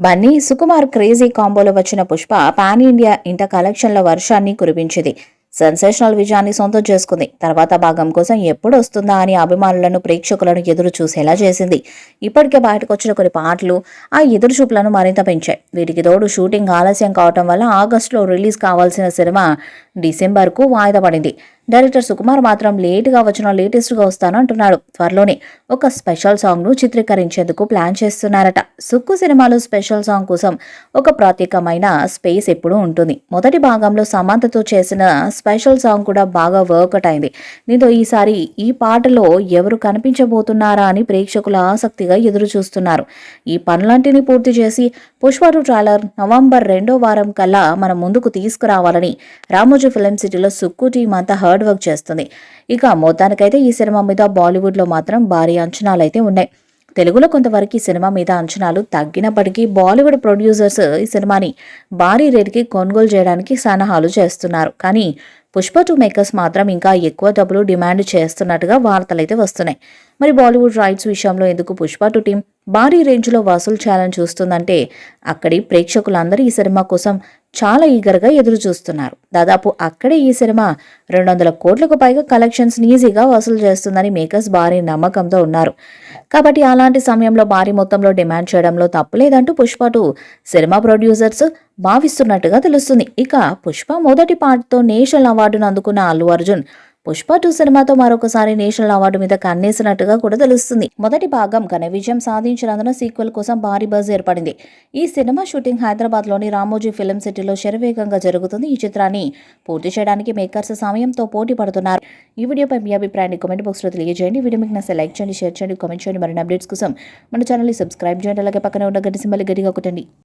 Bunny, Sukumar crazy కాంబోలో వచ్చిన Pushpa pan India ఇంట కలెక్షన్ల వర్షాన్ని కురిపించింది. సెన్సేషనల్ విజయాన్ని సొంతం చేసుకుంది. తర్వాత భాగం కోసం ఎప్పుడు వస్తుందా అని అభిమానులను, ప్రేక్షకులను ఎదురు చూసేలా చేసింది. ఇప్పటికే బయటకొచ్చిన కొన్ని పాటలు ఆ ఎదురుచూపులను మరింత పెంచాయి. వీటికి తోడు షూటింగ్ ఆలస్యం కావటం వల్ల ఆగస్టులో రిలీజ్ కావాల్సిన సినిమా డిసెంబర్కు వాయిదా పడింది. డైరెక్టర్ సుకుమార్ మాత్రం లేటుగా వచ్చినా లేటెస్ట్గా వస్తాను అంటున్నాడు. త్వరలోనే ఒక స్పెషల్ సాంగ్ను చిత్రీకరించేందుకు ప్లాన్ చేస్తున్నారట. సుక్కు సినిమాలో స్పెషల్ సాంగ్ కోసం ఒక ప్రత్యేకమైన స్పేస్ ఎప్పుడూ ఉంటుంది. మొదటి భాగంలో సమంతతో చేసిన స్పెషల్ సాంగ్ కూడా బాగా వర్కౌట్ అయింది. దీంతో ఈసారి ఈ పాటలో ఎవరు కనిపించబోతున్నారా అని ప్రేక్షకులు ఆసక్తిగా ఎదురు చూస్తున్నారు. ఈ పనులంటిని పూర్తి చేసి పుష్ప 2 ట్రైలర్ నవంబర్ 2వ వారం కల్లా మన ముందుకు తీసుకురావాలని రామోజీ ఫిలిం సిటీలో సుక్కు టీం అంతా హార్డ్ వర్క్ చేస్తుంది. ఇక మొత్తానికైతే ఈ సినిమా మీద బాలీవుడ్లో మాత్రం భారీ అంచనాలైతే ఉన్నాయి. తెలుగులో కొంతవరకు ఈ సినిమా మీద అంచనాలు తగ్గినప్పటికీ బాలీవుడ్ ప్రొడ్యూసర్స్ ఈ సినిమాని భారీ రేటుకి కొనుగోలు చేయడానికి సన్నాహాలు చేస్తున్నారు. కానీ పుష్ప 2 మేకర్స్ మాత్రం ఇంకా ఎక్కువ డబ్బులు డిమాండ్ చేస్తున్నట్టుగా వార్తలైతే వస్తున్నాయి. మరి బాలీవుడ్ రైట్స్ విషయంలో ఎందుకు పుష్ప 2 టీం భారీ రేంజ్లో వసూలు చేయాలని చూస్తుందంటే అక్కడి ప్రేక్షకులందరూ ఈ సినిమా కోసం చాలా ఈగర్గా ఎదురు చూస్తున్నారు. దాదాపు అక్కడే ఈ సినిమా 200 కోట్లకు పైగా కలెక్షన్స్ ఈజీగా వసూలు చేస్తుందని మేకర్స్ భారీ నమ్మకంతో ఉన్నారు. కాబట్టి అలాంటి సమయంలో భారీ మొత్తంలో డిమాండ్ చేయడంలో తప్పులేదంటూ పుష్ప 2 సినిమా ప్రొడ్యూసర్స్ భావిస్తున్నట్టుగా తెలుస్తుంది. ఇక పుష్ప మొదటి పార్ట్తో నేషనల్ అవార్డును అందుకున్న అల్లు అర్జున్ పుష్ప 2 సినిమాతో మరొకసారి నేషనల్ అవార్డు మీద కన్నేసినట్టుగా కూడా తెలుస్తుంది. మొదటి భాగం ఘన విజయం సాధించినందున సీక్వెల్ కోసం భారీ బజ్ ఏర్పడింది. ఈ సినిమా షూటింగ్ హైదరాబాద్లోని రామోజీ ఫిలిం సిటీలో శరవేగంగా జరుగుతుంది. ఈ చిత్రాన్ని పూర్తి చేయడానికి మేకర్స్ సమయంతో పోటీ పడుతున్నారు. ఈ వీడియోపై మీ అభిప్రాయాన్ని కామెంట్ బాక్స్లో తెలియజేయండి. వీడియో మీకు నచ్చితే లైక్ చేయండి, షేర్ చేయండి, కామెంట్ చేయండి. మరిన్ని అప్డేట్స్ కోసం మన ఛానల్ని సబ్స్క్రైబ్ చేయండి. అలాగే పక్కనే ఉన్న గంట సింబల్ గట్టిగా కొట్టండి.